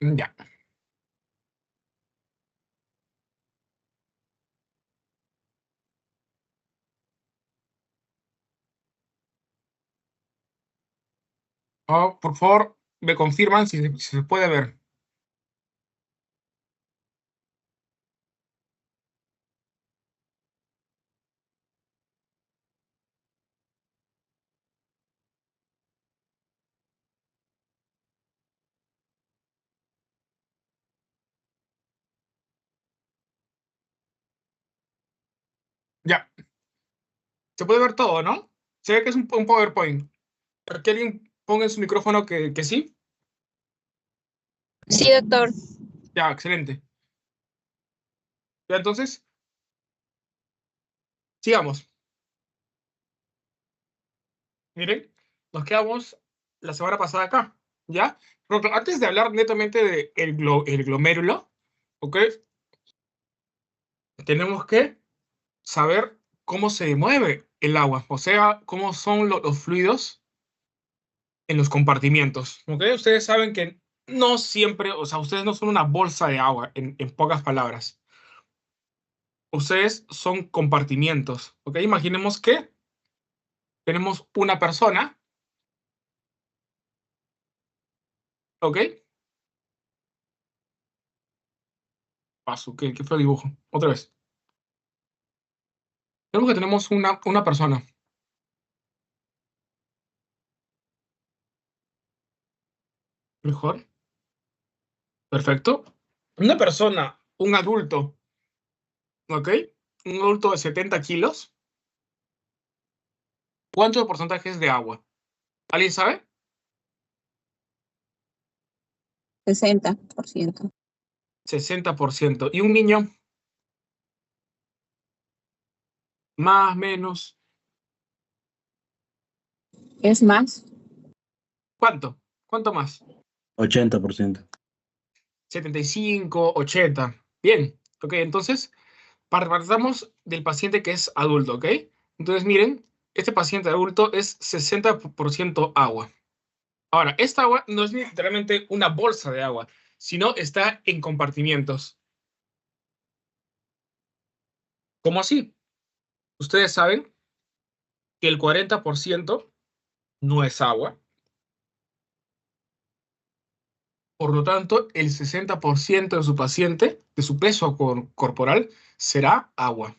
Ya. Oh, por favor, me confirman si se puede ver. Ya. Se puede ver todo, ¿no? Se ve que es un PowerPoint. Que alguien ponga en su micrófono que sí. Sí, doctor. Ya, excelente. Ya, entonces, sigamos. Miren, nos quedamos la semana pasada acá, ¿ya? Pero antes de hablar netamente del el glomérulo, ¿ok? Tenemos que saber cómo se mueve el agua, o sea, cómo son los fluidos en los compartimientos, ¿ok? Ustedes saben que no siempre, o sea, ustedes no son una bolsa de agua, en pocas palabras. Ustedes son compartimientos, ¿ok? Imaginemos que tenemos una persona, ¿ok? Paso, ¿qué fue el dibujo? Otra vez. Tenemos que tenemos una persona. Mejor. Perfecto. Una persona, un adulto, ¿ok? Un adulto de 70 kilos. ¿Cuánto porcentaje es de agua? ¿Alguien sabe? 60%. 60%. ¿Y un niño? Más, menos. ¿Es más? ¿Cuánto? ¿Cuánto más? 80%. 75, 80. Bien. Ok, entonces partamos del paciente que es adulto, ¿ok? Entonces, miren, este paciente adulto es 60% agua. Ahora, esta agua no es literalmente una bolsa de agua, sino está en compartimientos. ¿Cómo así? Ustedes saben que el 40% no es agua, por lo tanto, el 60% de su paciente, de su peso corporal, será agua.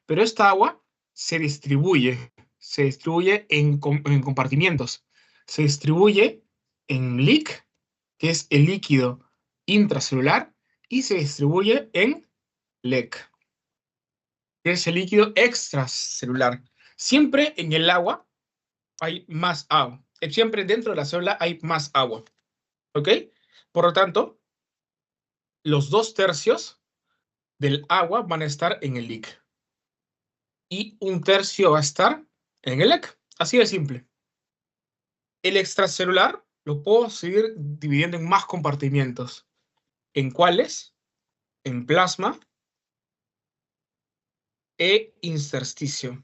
Pero esta agua se distribuye en compartimientos. Se distribuye en LIC, que es el líquido intracelular, y se distribuye en LEC, que es el líquido extracelular. Siempre en el agua hay más agua. Siempre dentro de la célula hay más agua. ¿Ok? Por lo tanto, los 2/3 del agua van a estar en el LIC y 1/3 va a estar en el LEC. Así de simple. El extracelular lo puedo seguir dividiendo en más compartimientos. ¿En cuáles? En plasma e intersticio.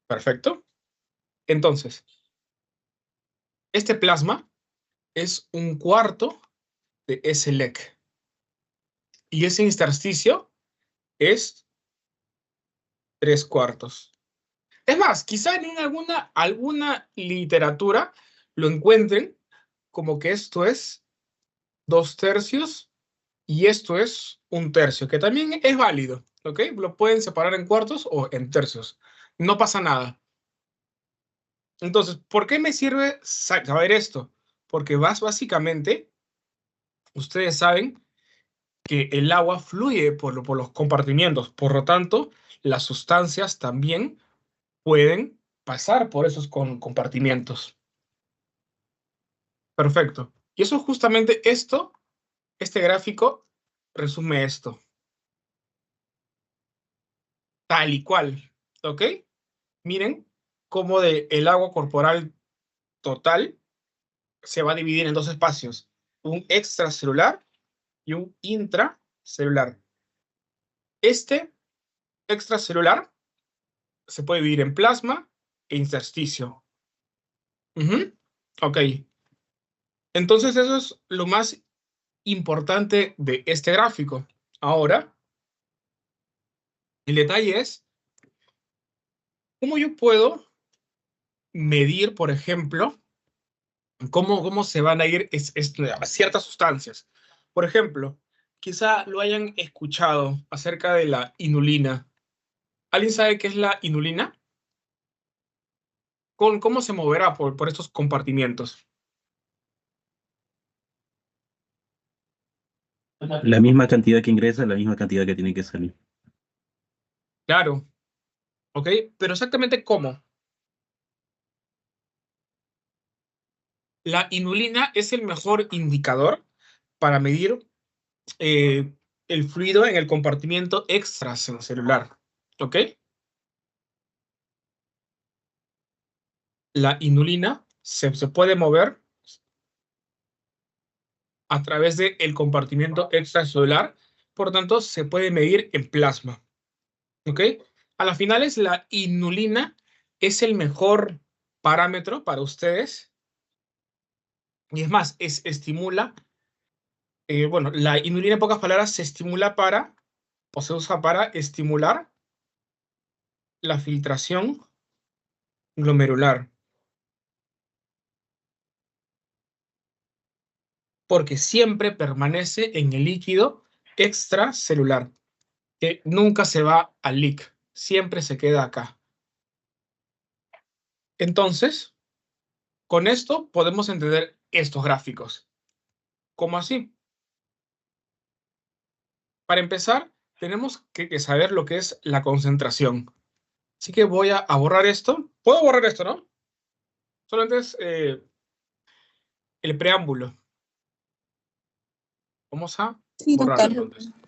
Perfecto. Entonces, este plasma es 1/4 de ese LEC. Y ese intersticio es 3/4. Es más, quizá en alguna literatura lo encuentren como que esto es 2/3 y esto es 1/3, que también es válido, ¿ok? Lo pueden separar en cuartos o en tercios. No pasa nada. Entonces, ¿por qué me sirve saber esto? Porque básicamente, ustedes saben que el agua fluye por los compartimientos, por lo tanto, las sustancias también pueden pasar por esos compartimientos. Perfecto. Y eso justamente este gráfico resume esto, tal y cual, ¿ok? Miren cómo el agua corporal total se va a dividir en dos espacios, un extracelular y un intracelular. Este extracelular se puede dividir en plasma e intersticio. Ujú. Ok. Entonces eso es lo más importante de este gráfico. Ahora, el detalle es cómo yo puedo medir, por ejemplo, cómo se van a ir ciertas sustancias. Por ejemplo, quizá lo hayan escuchado acerca de la inulina. ¿Alguien sabe qué es la inulina? ¿Cómo se moverá por estos compartimientos? La misma cantidad que ingresa, la misma cantidad que tiene que salir. Claro, ¿ok? Pero exactamente cómo. La inulina es el mejor indicador para medir eh, el fluido en el compartimiento extracelular, ¿ok? La inulina se puede mover a través del compartimiento extracelular, por tanto, se puede medir en plasma, ¿ok? A las finales, la inulina es el mejor parámetro para ustedes y es más, estimula, bueno, la inulina en pocas palabras se estimula para, o se usa para estimular la filtración glomerular, porque siempre permanece en el líquido extracelular, que nunca se va al leak, siempre se queda acá. Entonces, con esto podemos entender estos gráficos. ¿Cómo así? Para empezar, tenemos que saber lo que es la concentración. Así que voy a borrar esto. Puedo borrar esto, ¿no? Solamente es el preámbulo. Vamos a Sí, borrarlo doctor. entonces.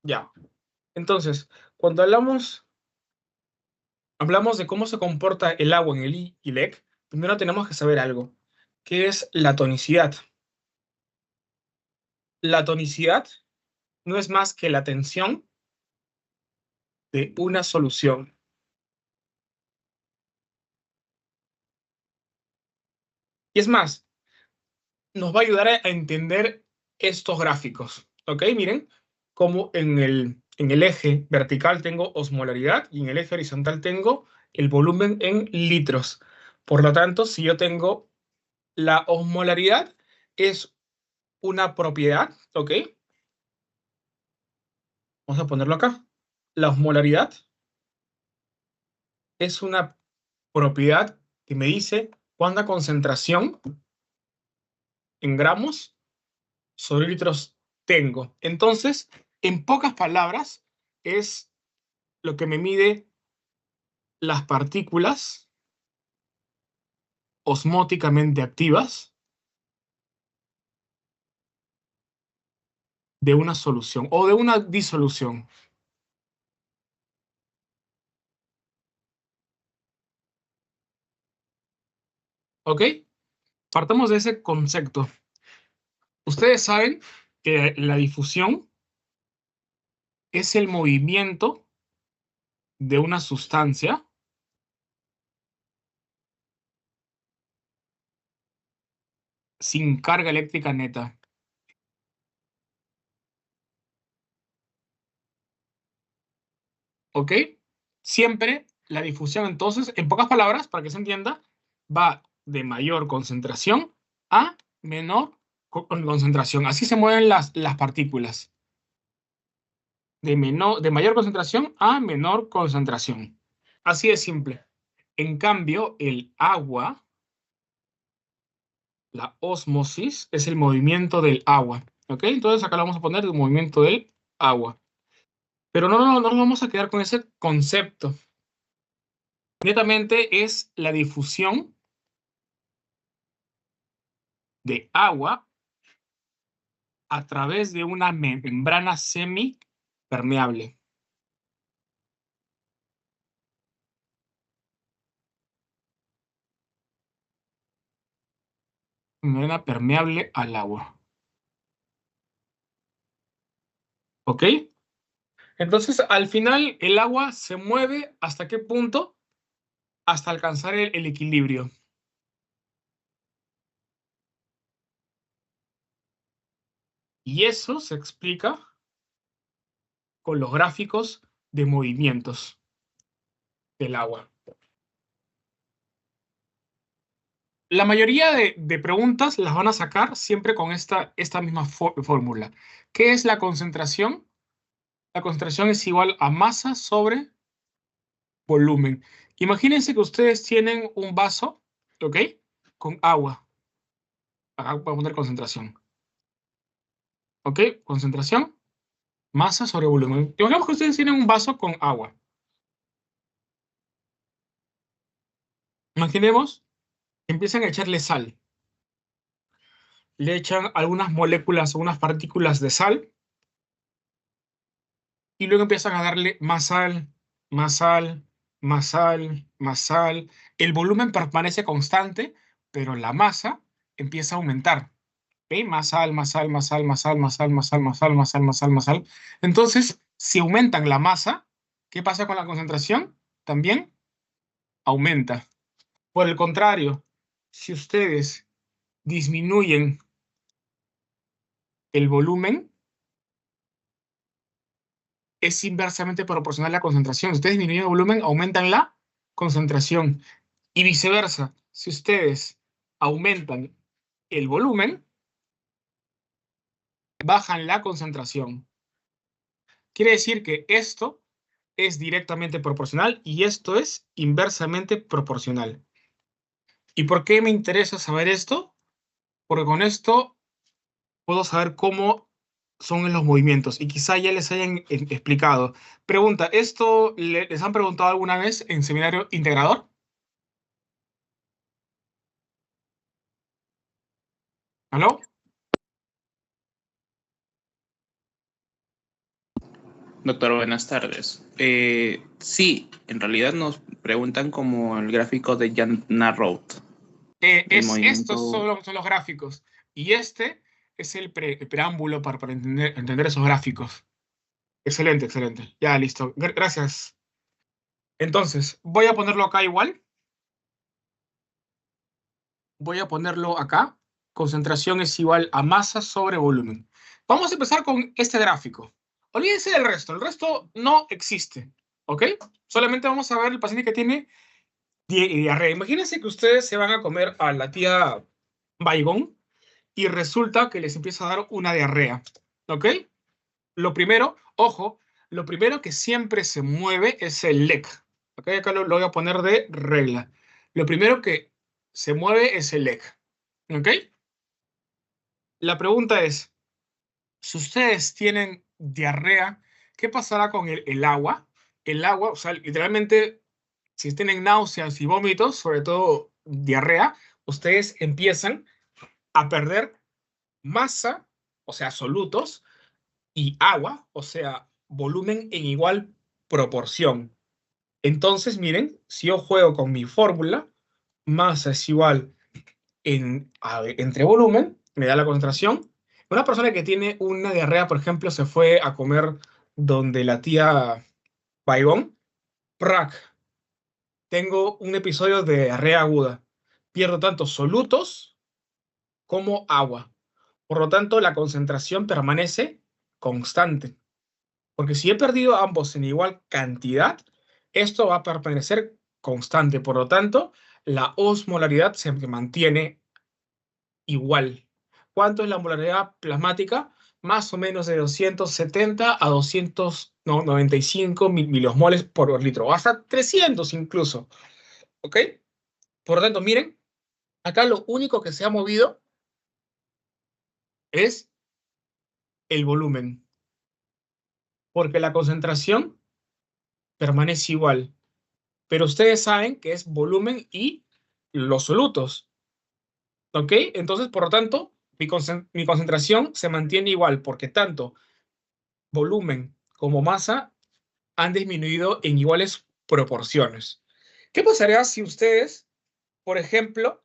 Ya. Entonces, cuando hablamos de cómo se comporta el agua en el ILEC, primero tenemos que saber algo, que es la tonicidad. La tonicidad no es más que la tensión de una solución. Y es más, nos va a ayudar a entender estos gráficos. ¿Ok? Miren, como en el eje vertical tengo osmolaridad y en el eje horizontal tengo el volumen en litros. Por lo tanto, si yo tengo la osmolaridad, es una propiedad, ¿ok? Vamos a ponerlo acá. La osmolaridad es una propiedad que me dice cuánta concentración en gramos sobre litros tengo. Entonces, en pocas palabras, es lo que me mide las partículas osmóticamente activas de una solución o de una disolución. ¿Ok? Partamos de ese concepto. Ustedes saben que la difusión es el movimiento de una sustancia sin carga eléctrica neta. ¿Ok? Siempre la difusión, entonces, en pocas palabras, para que se entienda, va de mayor concentración a menor concentración. Así se mueven las partículas. De mayor concentración a menor concentración. Así de simple. En cambio, el agua, la ósmosis, es el movimiento del agua. ¿Ok? Entonces acá le vamos a poner el movimiento del agua. Pero no nos vamos a quedar con ese concepto. Netamente es la difusión de agua a través de una membrana semipermeable. Membrana permeable al agua. ¿Ok? Entonces, al final, el agua se mueve ¿hasta qué punto? Hasta alcanzar el equilibrio. Y eso se explica con los gráficos de movimientos del agua. La mayoría de preguntas las van a sacar siempre con esta misma fórmula. ¿Qué es la concentración? La concentración es igual a masa sobre volumen. Imagínense que ustedes tienen un vaso, ¿ok? Con agua. Acá voy a poner concentración. ¿Ok? Concentración, masa sobre volumen. Imaginemos que ustedes tienen un vaso con agua. Imaginemos que empiezan a echarle sal. Le echan algunas moléculas o unas partículas de sal y luego empiezan a darle más sal, más sal, más sal, más sal. El volumen permanece constante, pero la masa empieza a aumentar. ¿Ok? Más sal, más sal, más sal, más sal, más sal, más sal, más sal, más sal, más sal, más sal. Entonces, si aumentan la masa, ¿qué pasa con la concentración? También aumenta. Por el contrario, si ustedes disminuyen el volumen, es inversamente proporcional a la concentración. Si ustedes disminuyen el volumen, aumentan la concentración. Y viceversa, si ustedes aumentan el volumen, bajan la concentración. Quiere decir que esto es directamente proporcional y esto es inversamente proporcional. ¿Y por qué me interesa saber esto? Porque con esto puedo saber cómo son los movimientos y quizá ya les hayan explicado. Pregunta, ¿esto les han preguntado alguna vez en seminario integrador? ¿Aló? Doctor, buenas tardes. Sí, en realidad nos preguntan como el gráfico de Jan Roth. Estos son los gráficos y este es el preámbulo para entender esos gráficos. Excelente, excelente. Ya, listo. Gracias. Entonces, voy a ponerlo acá igual. Voy a ponerlo acá. Concentración es igual a masa sobre volumen. Vamos a empezar con este gráfico. Olvídense del resto. El resto no existe. ¿Ok? Solamente vamos a ver el paciente que tiene diarrea. Imagínense que ustedes se van a comer a la tía Baigón y resulta que les empieza a dar una diarrea. ¿Ok? Lo primero, ojo, lo primero que siempre se mueve es el LEC. ¿Ok? Acá lo voy a poner de regla. Lo primero que se mueve es el LEC. ¿Ok? La pregunta es, si ustedes tienen diarrea, ¿qué pasará con el agua? El agua, o sea, literalmente, si tienen náuseas y vómitos, sobre todo diarrea, ustedes empiezan a perder masa, o sea, solutos, y agua, o sea, volumen en igual proporción. Entonces, miren, si yo juego con mi fórmula, masa es igual entre volumen, me da la concentración. Una persona que tiene una diarrea, por ejemplo, se fue a comer donde la tía Baigón, ¡prac! Tengo un episodio de diarrea aguda. Pierdo tanto solutos como agua. Por lo tanto, la concentración permanece constante. Porque si he perdido ambos en igual cantidad, esto va a permanecer constante. Por lo tanto, la osmolaridad se mantiene igual. ¿Cuánto es la molaridad plasmática? Más o menos de 270 a 295 miliosmoles por litro, hasta 300 incluso. ¿Ok? Por lo tanto, miren, acá lo único que se ha movido es el volumen, porque la concentración permanece igual. Pero ustedes saben que es volumen y los solutos. ¿Ok? Entonces, por lo tanto, mi concentración se mantiene igual, porque tanto volumen como masa han disminuido en iguales proporciones. ¿Qué pasaría si ustedes, por ejemplo,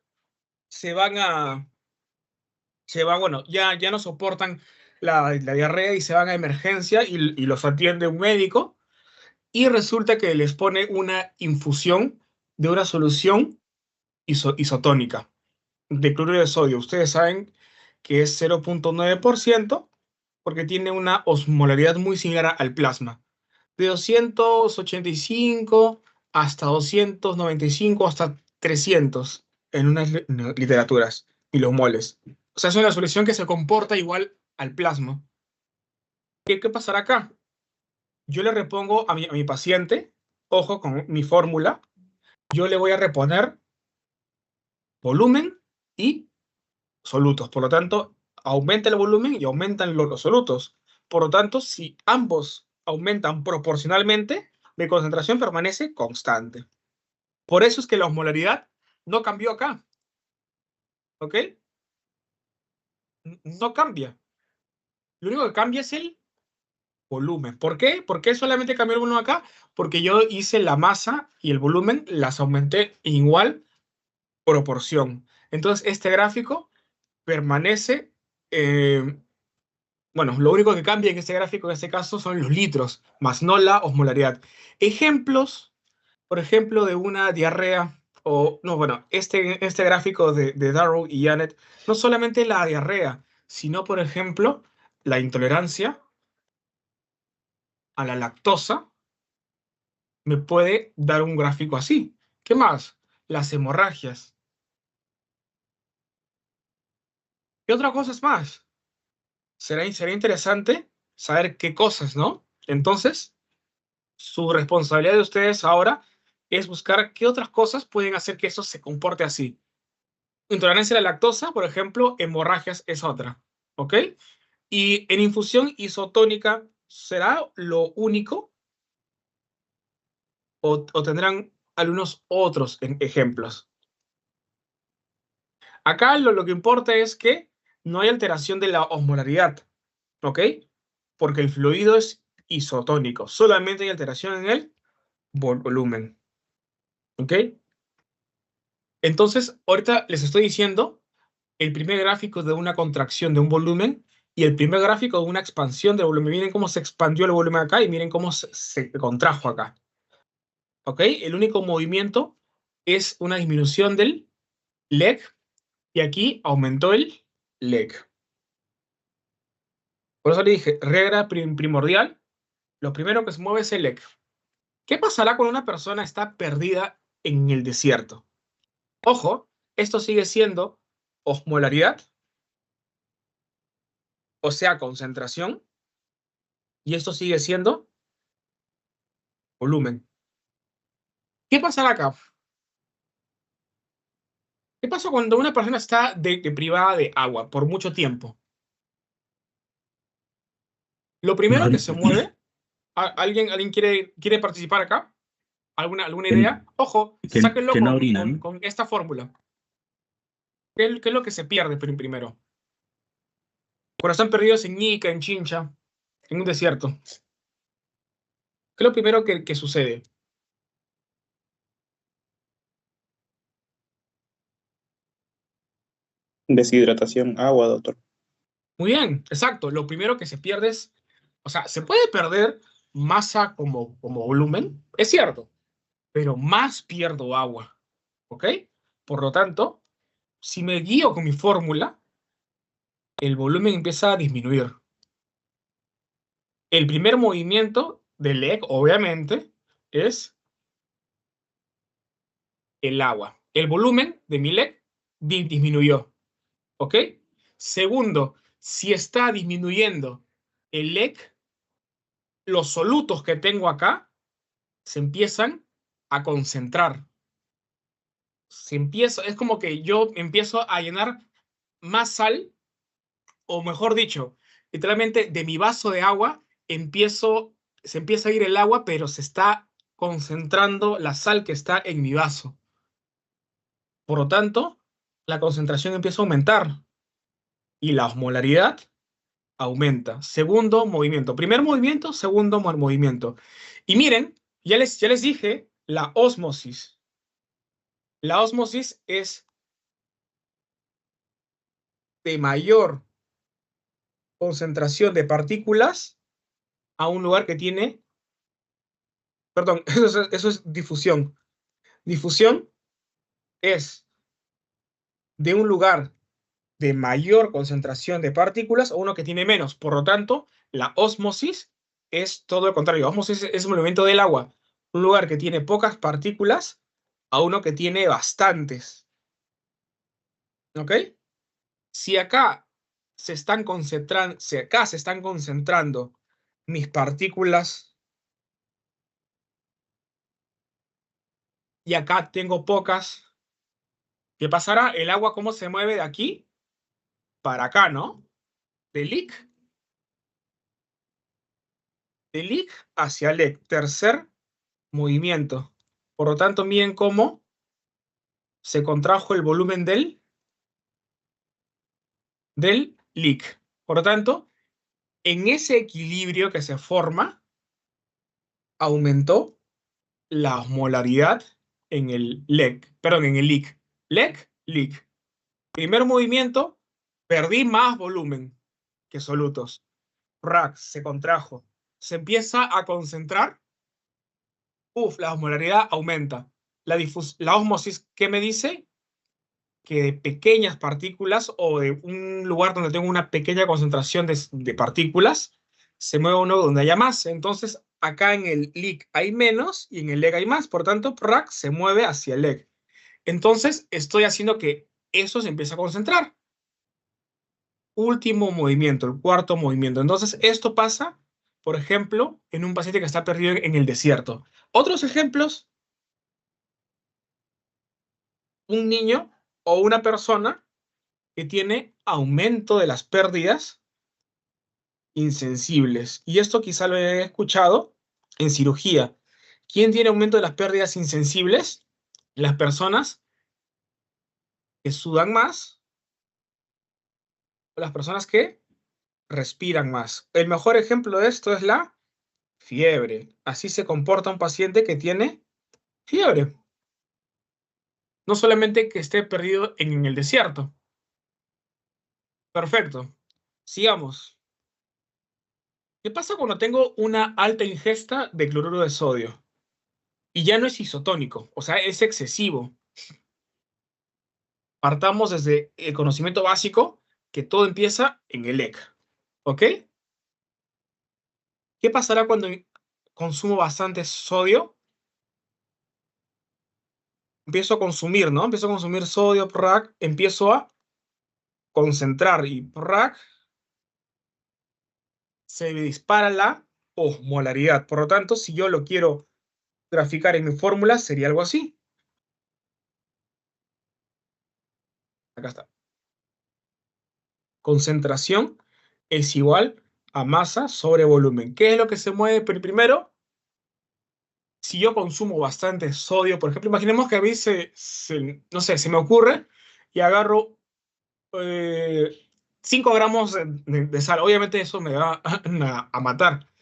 bueno, ya no soportan la diarrea y se van a emergencia y los atiende un médico y resulta que les pone una infusión de una solución isotónica de cloruro de sodio? Ustedes saben que es 0,9% porque tiene una osmolaridad muy similar al plasma, de 285 hasta 295 hasta 300 en unas literaturas, milomoles. O sea, es una solución que se comporta igual al plasma. ¿Qué pasará acá? Yo le repongo a mi paciente, ojo con mi fórmula, yo le voy a reponer volumen y solutos. Por lo tanto, aumenta el volumen y aumentan los solutos. Por lo tanto, si ambos aumentan proporcionalmente, mi concentración permanece constante. Por eso es que la osmolaridad no cambió acá. ¿Ok? No cambia. Lo único que cambia es el volumen. ¿Por qué? ¿Por qué solamente cambió el volumen acá? Porque yo hice la masa y el volumen, las aumenté en igual proporción. Entonces, este gráfico permanece. Bueno, lo único que cambia en este gráfico, en este caso, son los litros, más no la osmolaridad. Ejemplos, por ejemplo, de una diarrea, o no, bueno, este gráfico de Darrow y Janet, no solamente la diarrea, sino, por ejemplo, la intolerancia a la lactosa, me puede dar un gráfico así. ¿Qué más? Las hemorragias. ¿Qué otras cosas más? Será interesante saber qué cosas, ¿no? Entonces, su responsabilidad de ustedes ahora es buscar qué otras cosas pueden hacer que eso se comporte así. Intolerancia a la lactosa, por ejemplo, hemorragias es otra, ¿ok? Y en infusión isotónica, ¿será lo único o tendrán algunos otros ejemplos? Acá lo que importa es que no hay alteración de la osmolaridad, ¿ok? Porque el fluido es isotónico, solamente hay alteración en el volumen, ¿ok? Entonces, ahorita les estoy diciendo el primer gráfico de una contracción de un volumen y el primer gráfico de una expansión del volumen. Miren cómo se expandió el volumen acá y miren cómo se contrajo acá. ¿Ok? El único movimiento es una disminución del leg y aquí aumentó el leg. Por eso le dije, regla primordial, lo primero que se mueve es el leg. ¿Qué pasará cuando una persona está perdida en el desierto? Ojo, esto sigue siendo osmolaridad, o sea, concentración, y esto sigue siendo volumen. ¿Qué pasará acá? ¿Qué pasa cuando una persona está privada de agua por mucho tiempo? Lo primero que se mueve, ¿alguien quiere participar acá? ¿Alguna Que, idea? Ojo, sáquenlo que no con, orinan. con esta fórmula. ¿Qué es lo que se pierde primero? Cuando están perdidos en Ica, en Chincha, en un desierto. ¿Qué es lo primero que sucede? Deshidratación, agua, doctor. Muy bien, exacto. Lo primero que se pierde es, o sea, se puede perder masa como volumen, es cierto, pero más pierdo agua. ¿Ok? Por lo tanto, si me guío con mi fórmula, el volumen empieza a disminuir. El primer movimiento del leg, obviamente, es el agua. El volumen de mi leg disminuyó. ¿Ok? Segundo, si está disminuyendo el leg, los solutos que tengo acá se empiezan a concentrar. Es como que yo empiezo a llenar más sal, o mejor dicho, literalmente de mi vaso de agua se empieza a ir el agua, pero se está concentrando la sal que está en mi vaso. Por lo tanto, la concentración empieza a aumentar y la osmolaridad aumenta. Segundo movimiento. Primer movimiento, segundo movimiento. Y miren, ya les dije la ósmosis. La ósmosis es de mayor concentración de partículas a un lugar que tiene, perdón, eso es difusión. Difusión es de un lugar de mayor concentración de partículas a uno que tiene menos. Por lo tanto, la ósmosis es todo lo contrario. Ósmosis es un movimiento del agua. Un lugar que tiene pocas partículas a uno que tiene bastantes. ¿Ok? Si acá se están concentrando mis partículas y acá tengo pocas, ¿qué pasará? El agua, ¿cómo se mueve de aquí para acá, no? De lic hacia lec. Tercer movimiento. Por lo tanto, miren cómo se contrajo el volumen del lic. Por lo tanto, en ese equilibrio que se forma, aumentó la osmolaridad en el lec, perdón, en el lic. Lic. Primer movimiento, perdí más volumen que solutos. Rack se contrajo. Se empieza a concentrar. La osmolaridad aumenta. La ósmosis, ¿qué me dice? Que de pequeñas partículas o de un lugar donde tengo una pequeña concentración de partículas, se mueve uno donde haya más. Entonces, acá en el lic hay menos y en el leg hay más. Por tanto, rack se mueve hacia el leg. Entonces, estoy haciendo que eso se empiece a concentrar. Último movimiento, el cuarto movimiento. Entonces, esto pasa, por ejemplo, en un paciente que está perdido en el desierto. Otros ejemplos, un niño o una persona que tiene aumento de las pérdidas insensibles. Y esto quizá lo he escuchado en cirugía. ¿Quién tiene aumento de las pérdidas insensibles? Las personas que sudan más o las personas que respiran más. El mejor ejemplo de esto es la fiebre. Así se comporta un paciente que tiene fiebre. No solamente que esté perdido en el desierto. Perfecto. Sigamos. ¿Qué pasa cuando tengo una alta ingesta de cloruro de sodio? Y ya no es isotónico, o sea, es excesivo. Partamos desde el conocimiento básico que todo empieza en el EC. ¿Ok? ¿Qué pasará cuando consumo bastante sodio? Empiezo a consumir, ¿no? Empiezo a consumir sodio, PRAC, empiezo a concentrar y PRAC se dispara la osmolaridad. Por lo tanto, si yo lo quiero graficar en mi fórmula, sería algo así. Acá está. Concentración es igual a masa sobre volumen. ¿Qué es lo que se mueve primero? Si yo consumo bastante sodio, por ejemplo, imaginemos que a mí no sé, se me ocurre y agarro 5 gramos de sal. Obviamente eso me va a matar.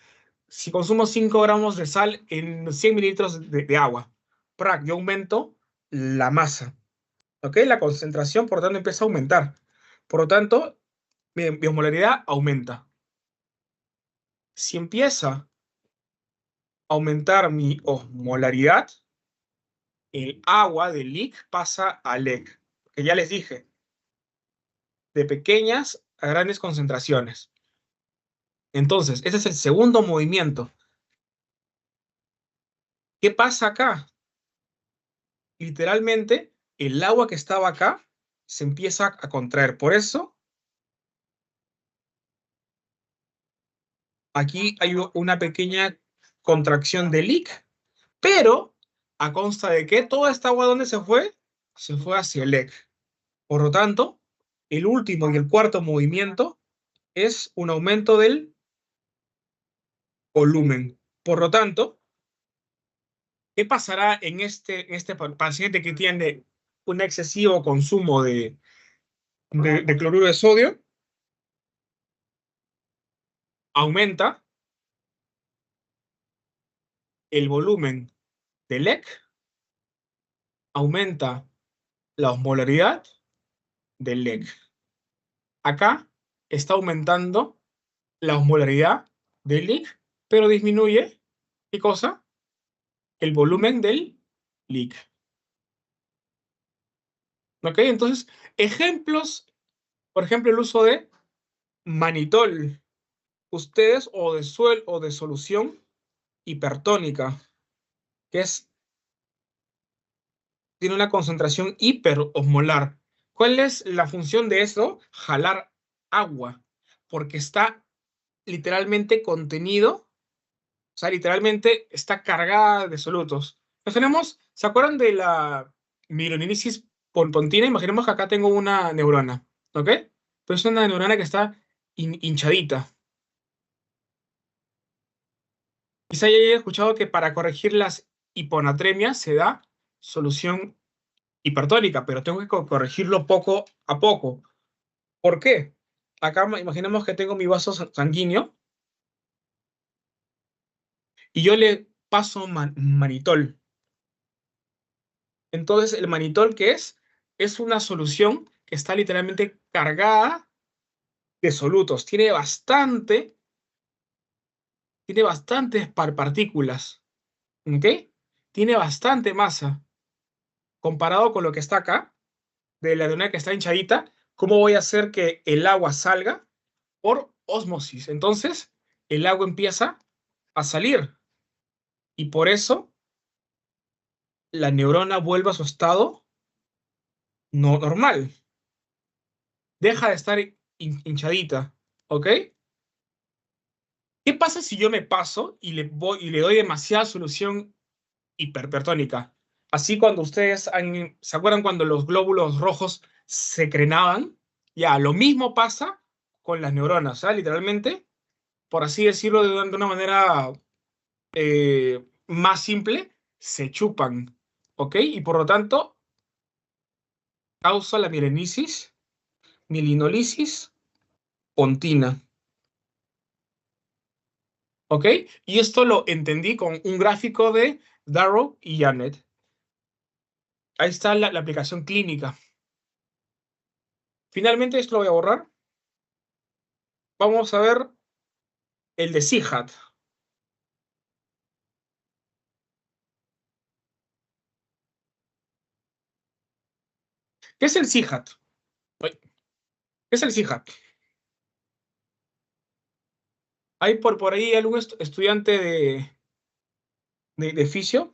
Si consumo 5 gramos de sal en 100 mililitros de agua, yo aumento la masa. ¿Ok? La concentración, por tanto, empieza a aumentar. Por lo tanto, mi osmolaridad aumenta. Si empieza a aumentar mi osmolaridad, el agua del lic pasa a lec. Que ya les dije, de pequeñas a grandes concentraciones. Entonces, ese es el segundo movimiento. ¿Qué pasa acá? Literalmente, el agua que estaba acá se empieza a contraer. Por eso, aquí hay una pequeña contracción del lic, pero a consta de que toda esta agua, ¿dónde se fue? Se fue hacia el lec. Por lo tanto, el último y el cuarto movimiento es un aumento del volumen. Por lo tanto, ¿qué pasará en este paciente que tiene un excesivo consumo de cloruro de sodio, aumenta el volumen del LEC, aumenta la osmolaridad del LEC. Acá está aumentando la osmolaridad del LEC, pero disminuye, ¿qué cosa? El volumen del LEC. ¿Ok? Entonces, ejemplos, por ejemplo, el uso de manitol. Ustedes o de solución hipertónica, que tiene una concentración hiperosmolar. ¿Cuál es la función de eso? Jalar agua, porque está literalmente contenido, o sea, literalmente está cargada de solutos. Imaginemos, ¿se acuerdan de la mielinisis pontina? Imaginemos que acá tengo una neurona, ¿ok? Pues es una neurona que está hinchadita. Quizá ya haya escuchado que para corregir las hiponatremias se da solución hipertónica, pero tengo que corregirlo poco a poco. ¿Por qué? Acá imaginemos que tengo mi vaso sanguíneo y yo le paso manitol. Entonces, el manitol, ¿qué es? Es una solución que está literalmente cargada de solutos. Tiene bastantes partículas. ¿Ok? Tiene bastante masa. Comparado con lo que está acá, de la neurona que está hinchadita, ¿cómo voy a hacer que el agua salga? Por ósmosis. Entonces, el agua empieza a salir. Y por eso, la neurona vuelve a su estado no normal. Deja de estar hinchadita. ¿Ok? ¿Qué pasa si yo me paso y le doy demasiada solución hiperpertónica? Así cuando ustedes ¿se acuerdan cuando los glóbulos rojos se crenaban? Ya, lo mismo pasa con las neuronas, ¿ah? Literalmente, por así decirlo de una manera más simple, se chupan, ¿ok? Y por lo tanto, causa la mielinolisis pontina, ¿ok? Y esto lo entendí con un gráfico de Darrow y Janet. Ahí está la aplicación clínica. Finalmente, esto lo voy a borrar. Vamos a ver el de CIHAT. ¿Qué es el CIHAT? ¿Qué es el CIHAT? ¿Hay por ahí algún estudiante de fisio?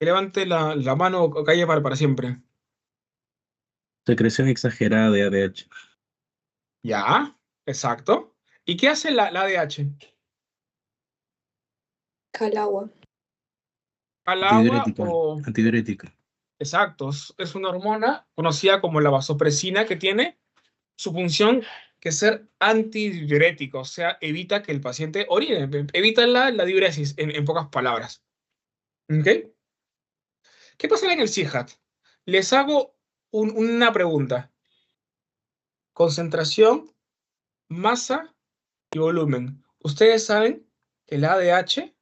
Que levante la mano o calle para siempre. Secreción exagerada de ADH. Ya, exacto. ¿Y qué hace la ADH? Al agua. Al agua Antidiurética. o... Antidiurética. Exacto, es una hormona conocida como la vasopresina que tiene su función que es ser antidiurético, o sea, evita que el paciente orine, evita la diuresis, en pocas palabras. ¿Ok? ¿Qué pasa en el CIHAT? Les hago una pregunta. Concentración, masa y volumen. Ustedes saben que el ADH,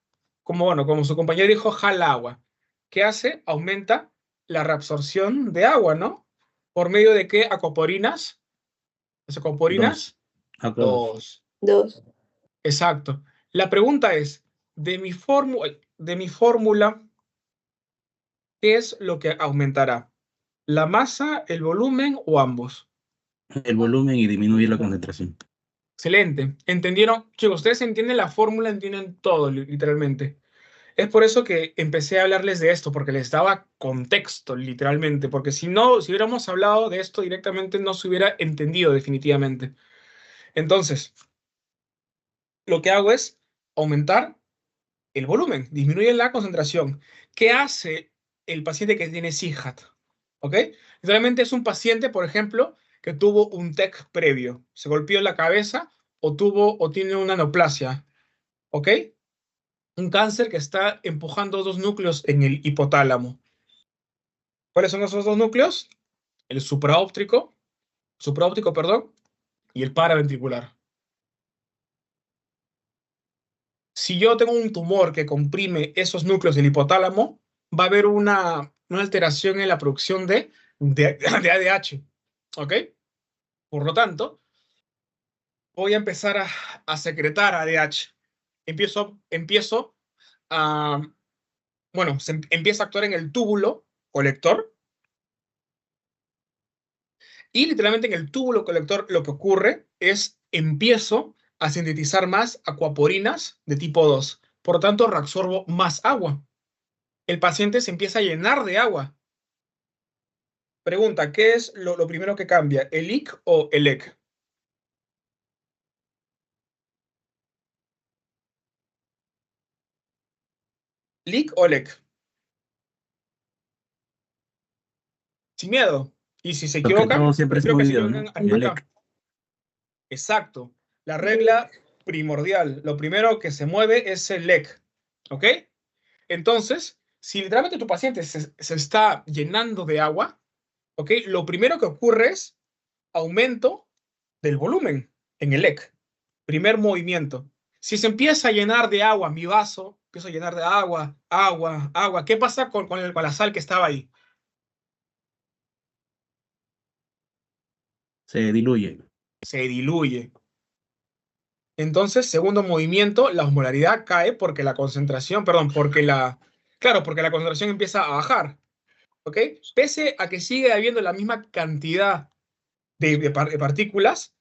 como su compañero dijo, jala agua. ¿Qué hace? Aumenta la reabsorción de agua, ¿no? ¿Por medio de qué? Acoporinas. Las acoporinas, 2. 2. 2. Exacto. La pregunta es, de mi fórmula, ¿qué es lo que aumentará? ¿La masa, el volumen o ambos? El volumen y disminuye la concentración. Excelente. ¿Entendieron? Chicos, ustedes entienden la fórmula, entienden todo, literalmente. Es por eso que empecé a hablarles de esto, porque les daba contexto, literalmente, porque si no, si hubiéramos hablado de esto directamente, no se hubiera entendido definitivamente. Entonces, lo que hago es aumentar el volumen, disminuye la concentración. ¿Qué hace el paciente que tiene CIHAT? ¿Ok? Literalmente es un paciente, por ejemplo, que tuvo un TEC previo, se golpeó la cabeza o tiene una neoplasia, ¿ok? Un cáncer que está empujando dos núcleos en el hipotálamo. ¿Cuáles son esos dos núcleos? El supraóptico, perdón, y el paraventricular. Si yo tengo un tumor que comprime esos núcleos del hipotálamo, va a haber una alteración en la producción de ADH. ¿Ok? Por lo tanto, voy a empezar a secretar ADH. Empiezo a, bueno, empieza a actuar en el túbulo colector y literalmente en el túbulo colector lo que ocurre es empiezo a sintetizar más acuaporinas de tipo 2. Por lo tanto, reabsorbo más agua. El paciente se empieza a llenar de agua. Pregunta, ¿qué es lo primero que cambia? ¿El IC o el EC? ¿LIC o LEC? Sin miedo. Y si se Lo que equivocan, todo siempre es prefiero que se movido, equivoquen ¿no? hasta El acá. EC. Exacto. La regla primordial. Lo primero que se mueve es el LEC. ¿Ok? Entonces, si literalmente tu paciente se está llenando de agua, ¿ok? Lo primero que ocurre es aumento del volumen en el EC. Primer movimiento. Si se empieza a llenar de agua mi vaso, empiezo a llenar de agua, agua, agua. ¿Qué pasa con la sal que estaba ahí? Se diluye. Se diluye. Entonces, segundo movimiento, la osmolaridad cae porque la concentración, perdón, claro, porque la concentración empieza a bajar. ¿Ok? Pese a que sigue habiendo la misma cantidad de partículas,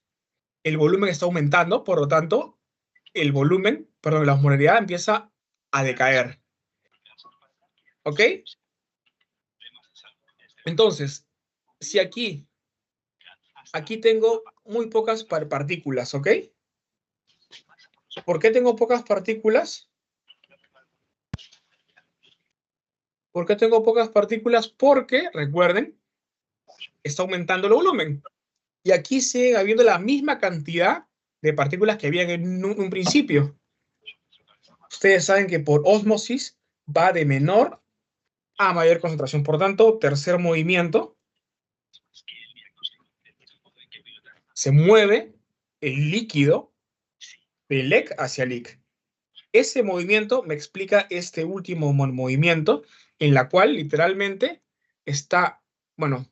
el volumen está aumentando, por lo tanto, el volumen, perdón, la osmolaridad empieza a decaer. ¿Ok? Entonces, si aquí tengo muy pocas partículas, ¿ok? ¿Por qué tengo pocas partículas? ¿Por qué tengo pocas partículas? Porque, recuerden, está aumentando el volumen. Y aquí sigue habiendo la misma cantidad de partículas que había en un principio. Ustedes saben que por ósmosis va de menor a mayor concentración. Por tanto, tercer movimiento, se mueve el líquido de LEC hacia LIC. Ese movimiento me explica este último movimiento, en la cual literalmente está, bueno,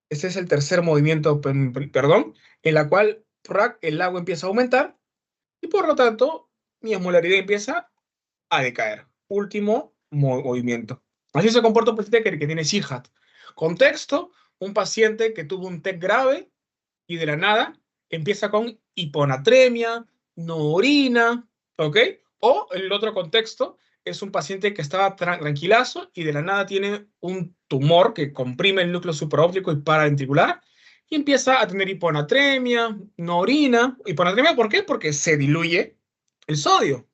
este es el tercer movimiento, perdón, en la cual el agua empieza a aumentar y por lo tanto mi osmolaridad empieza a decaer. Último movimiento. Así se comporta un paciente que tiene CIGAT. Contexto, un paciente que tuvo un TEC grave y de la nada empieza con hiponatremia, no orina, ¿ok? O el otro contexto es un paciente que estaba tranquilazo y de la nada tiene un tumor que comprime el núcleo supraóptico y paraventricular y empieza a tener hiponatremia, no orina. ¿Hiponatremia por qué? Porque se diluye el sodio,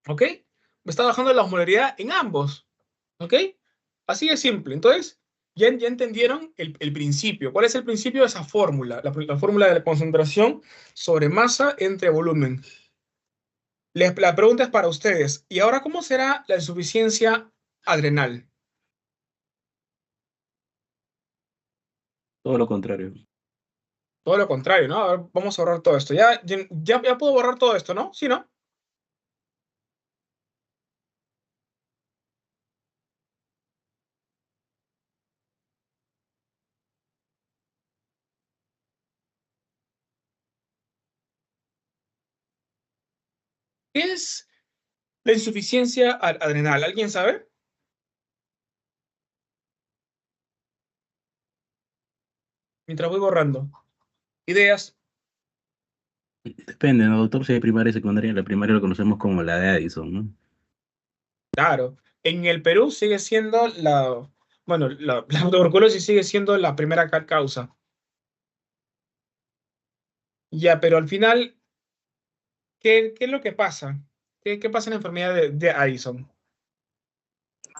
¿ok? Me está bajando la osmolaridad en ambos, ¿ok? Así de simple. Entonces, ya entendieron el principio. ¿Cuál es el principio de esa fórmula? La fórmula de la concentración sobre masa entre volumen. La pregunta es para ustedes. ¿Y ahora cómo será la insuficiencia adrenal? Todo lo contrario. Todo lo contrario, ¿no? A ver, vamos a borrar todo esto. Ya puedo borrar todo esto, ¿no? Sí, ¿no? ¿Qué es la insuficiencia adrenal? ¿Alguien sabe? Mientras voy borrando. Ideas. Depende, ¿no, doctor? Si hay primaria y secundaria, la primaria lo conocemos como la de Addison, ¿no? Claro, en el Perú sigue siendo bueno, la tuberculosis sigue siendo la primera causa. Ya, pero al final, ¿qué es lo que pasa? ¿Qué pasa en la enfermedad de Addison?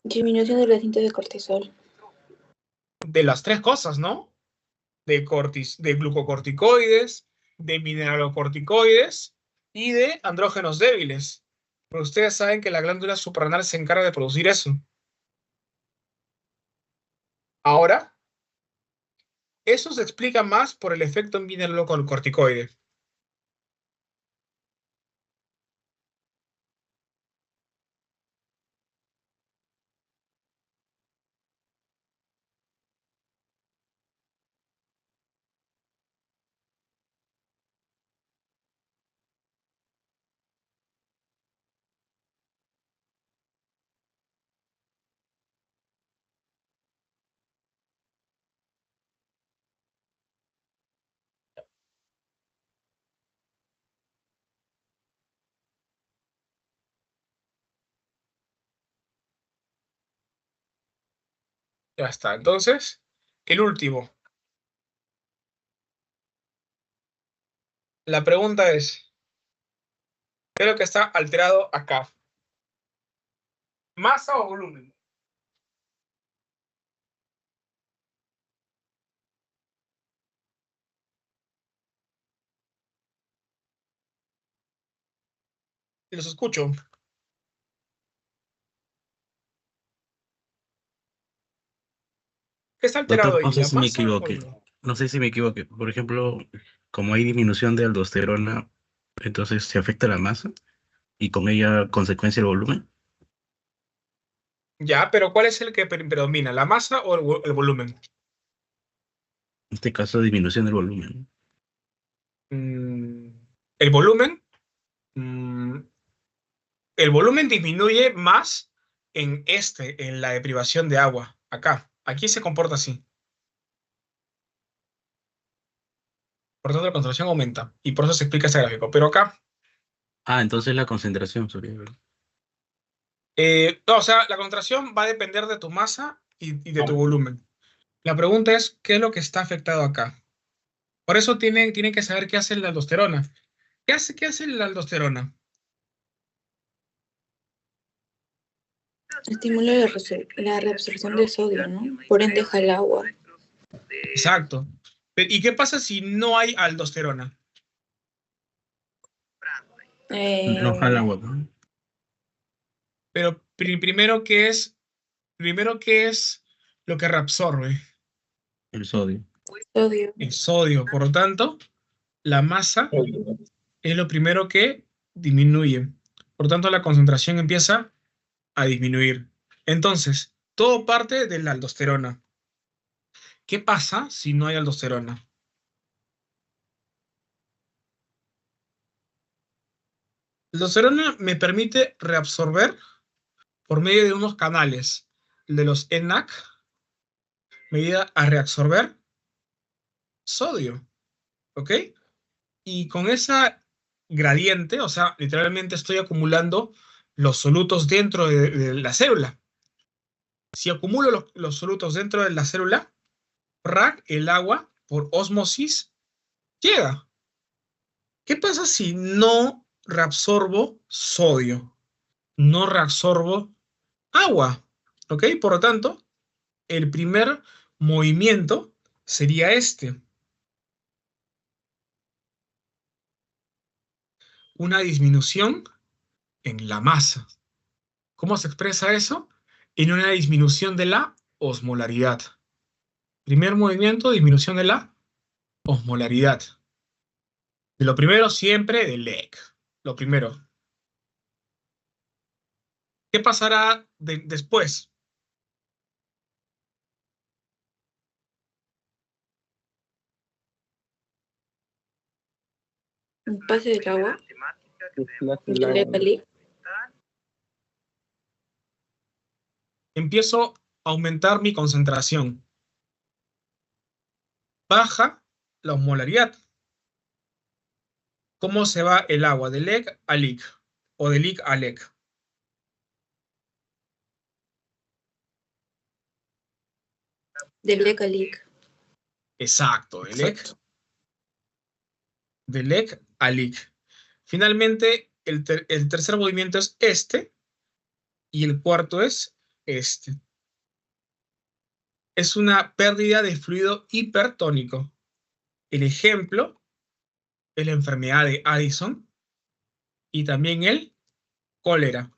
Disminución de los índices de cortisol. De las tres cosas, ¿no? De glucocorticoides, de mineralocorticoides y de andrógenos débiles. Pero ustedes saben que la glándula suprarrenal se encarga de producir eso. Ahora, eso se explica más por el efecto mineralocorticoide. Ya está. Entonces, el último. La pregunta es, ¿qué es lo que está alterado acá? ¿Masa o volumen? Y los escucho. ¿Qué está alterado Doctor, no ahí? sé ¿La si me masa o el equivoqué. volumen? No sé si me equivoqué. Por ejemplo, como hay disminución de aldosterona, entonces se afecta la masa y con ella consecuencia el volumen. Ya, pero ¿cuál es el que predomina? ¿La masa o el volumen? En este caso, disminución del volumen. Mm, el volumen. mm, el volumen disminuye más en la deprivación de agua. Acá. Aquí se comporta así. Por tanto, la concentración aumenta. Y por eso se explica este gráfico. Pero acá, Ah, entonces la concentración sería. no, o sea, la concentración va a depender de tu masa y de tu volumen. La pregunta es, ¿qué es lo que está afectado acá? Por eso tienen que saber qué hace la aldosterona. ¿Qué hace la aldosterona? Estimula la reabsorción de sodio, ¿no? Por ende jala agua. Exacto. ¿Y qué pasa si no hay aldosterona? No jala agua, ¿no? Pero primero, ¿qué es lo que reabsorbe? El sodio. Sodio. El sodio. Por lo tanto, la masa es lo primero que disminuye. Por lo tanto, la concentración empieza a disminuir. Entonces, todo parte de la aldosterona. ¿Qué pasa si no hay aldosterona? La aldosterona me permite reabsorber por medio de unos canales de los ENaC, me ayuda a reabsorber sodio, ¿ok? Y con esa gradiente, o sea, literalmente estoy acumulando los solutos dentro de la célula. Si acumulo los solutos dentro de la célula, el agua por ósmosis llega. ¿Qué pasa si no reabsorbo sodio? No reabsorbo agua, ¿ok? Por lo tanto, el primer movimiento sería este. Una disminución en la masa. ¿Cómo se expresa eso? En una disminución de la osmolaridad. Primer movimiento, disminución de la osmolaridad. De lo primero siempre del LEC. Lo primero. ¿Qué pasará después? Un pase del agua. Del Empiezo a aumentar mi concentración. Baja la osmolaridad. ¿Cómo se va el agua? De LEC a LIC o de LIC a LEC. LEC a LIC. Exacto, Exacto. de LEC a LIC. Finalmente, el tercer movimiento es este y el cuarto es este. Es una pérdida de fluido hipertónico. El ejemplo es la enfermedad de Addison y también el cólera.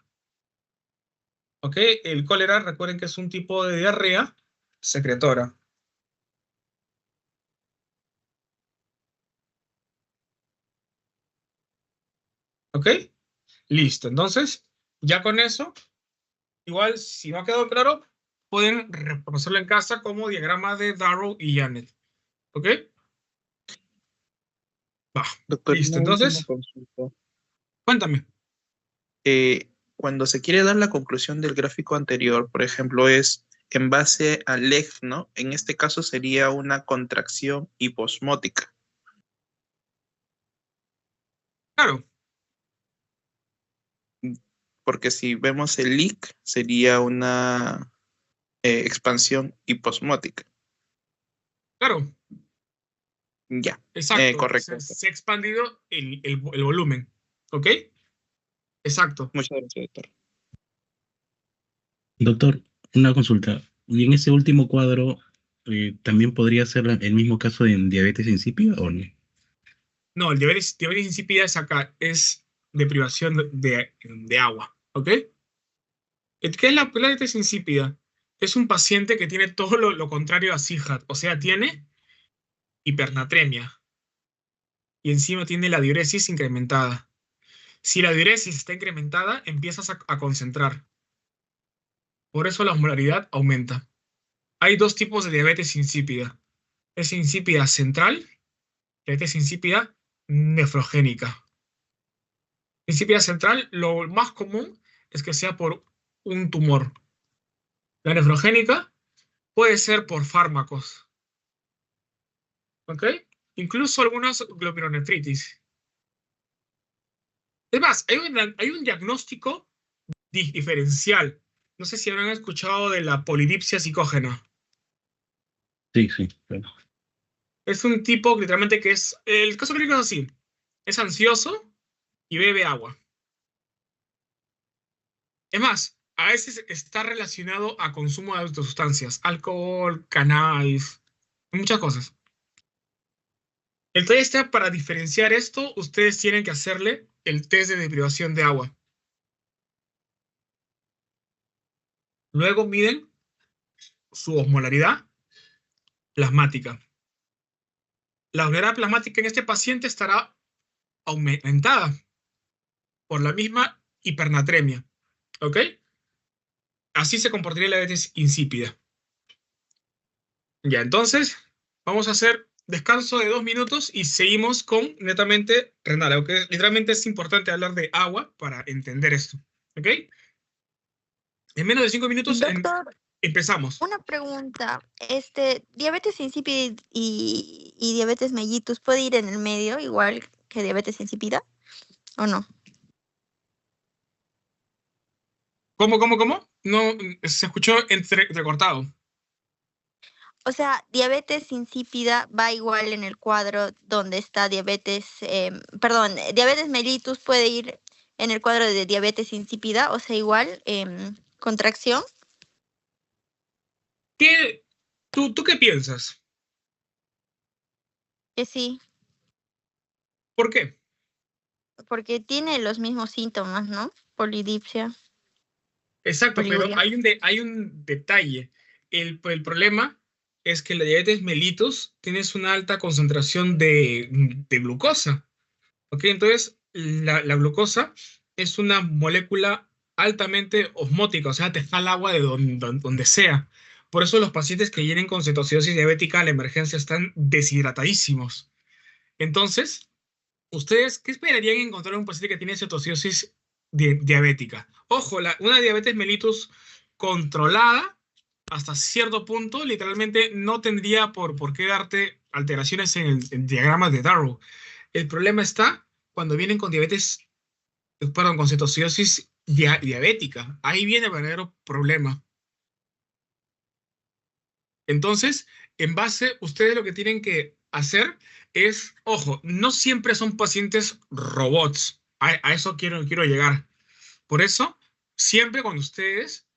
¿Ok? El cólera, recuerden que es un tipo de diarrea secretora. ¿Ok? Listo. Entonces, ya con eso, igual, si no ha quedado claro, pueden repasarlo en casa como diagrama de Darrow y Janet. ¿Ok? Va. Doctor, Listo. una última Entonces, consulta. cuéntame. Cuando se quiere dar la conclusión del gráfico anterior, por ejemplo, es en base al LEG, ¿no? En este caso sería una contracción hiposmótica, Claro, porque si vemos el LIC sería una expansión hiposmótica. claro. Ya, Exacto. correcto. Se ha expandido el volumen. ¿Ok? Exacto. Muchas gracias, doctor. Doctor, una consulta. ¿Y en ese último cuadro también podría ser el mismo caso en diabetes insípida o no? No, el diabetes insípida es acá, es de privación de agua. ¿Ok? ¿Qué es la diabetes insípida? Es un paciente que tiene todo lo contrario a CIGAT, o sea, tiene hipernatremia y encima tiene la diuresis incrementada. Si la diuresis está incrementada, empiezas a concentrar. Por eso la osmolaridad aumenta. Hay dos tipos de diabetes insípida. Es insípida central, diabetes insípida nefrogénica. Insípida central, lo más común es que sea por un tumor. La nefrogénica puede ser por fármacos, ¿ok? Incluso algunas glomerulonefritis. Es más, hay un diagnóstico diferencial. No sé si habrán escuchado de la polidipsia psicógena. Sí, sí, claro. Es un tipo literalmente que es, el caso clínico es así, es ansioso y bebe agua. Es más, a veces está relacionado a consumo de sustancias, alcohol, cannabis, muchas cosas. El test está para diferenciar esto, ustedes tienen que hacerle el test de deprivación de agua. Luego miden su osmolaridad plasmática. La osmolaridad plasmática en este paciente estará aumentada por la misma hipernatremia. ¿Ok? Así se comportaría la diabetes insípida. Ya, entonces, vamos a hacer descanso de 2 minutos y seguimos con netamente renal, aunque literalmente es importante hablar de agua para entender esto. ¿Ok? En menos de 5 minutos Doctor, empezamos. una pregunta. ¿Diabetes insípida y diabetes mellitus puede ir en el medio igual que diabetes insípida o no? ¿Cómo? No, se escuchó entrecortado. O sea, diabetes insípida va igual en el cuadro donde está diabetes mellitus puede ir en el cuadro de diabetes insípida, o sea, igual, contracción. ¿Tú qué piensas? Que sí, ¿Por qué? porque tiene los mismos síntomas, ¿no? Polidipsia, Exacto, pero poliuria. hay un detalle. El problema es que la diabetes mellitus tienes una alta concentración de glucosa. ¿Ok? Entonces, la glucosa es una molécula altamente osmótica, o sea, te jala agua de donde sea. Por eso los pacientes que vienen con cetoacidosis diabética a la emergencia están deshidratadísimos. Entonces, ¿ustedes qué esperarían encontrar en un paciente que tiene cetoacidosis diabética? Ojo, una diabetes mellitus controlada hasta cierto punto, literalmente no tendría por qué darte alteraciones en el diagrama de Darrow. El problema está cuando vienen con con cetoacidosis diabética. Ahí viene el verdadero problema. Entonces, en base, ustedes lo que tienen que hacer es, ojo, no siempre son pacientes robots. A eso quiero llegar. Por eso, siempre cuando ustedes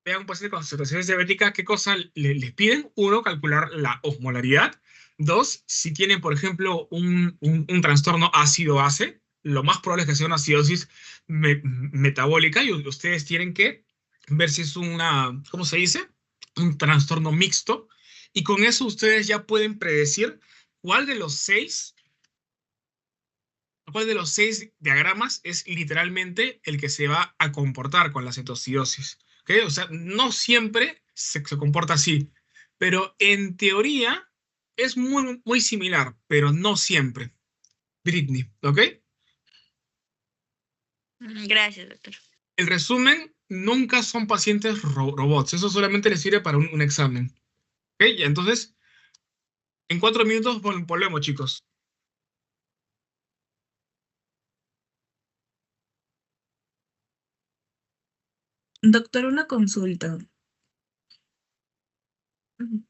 vean un paciente con cetoacidosis diabética, ¿qué cosa les piden? Uno, calcular la osmolaridad. Dos, si tienen, por ejemplo, un trastorno ácido-base, lo más probable es que sea una acidosis metabólica y ustedes tienen que ver si es una, ¿cómo se dice? un trastorno mixto, y con eso ustedes ya pueden predecir cuál de los seis diagramas es literalmente el que se va a comportar con la cetoacidosis. ¿Ok? O sea, no siempre se comporta así, pero en teoría es muy, muy similar, pero no siempre. Britney, ¿ok? Gracias, doctor. El resumen, nunca son pacientes robots, eso solamente les sirve para un examen. ¿Ok? Ya, entonces, en 4 minutos volvemos, chicos. Doctor, una consulta. Ujú.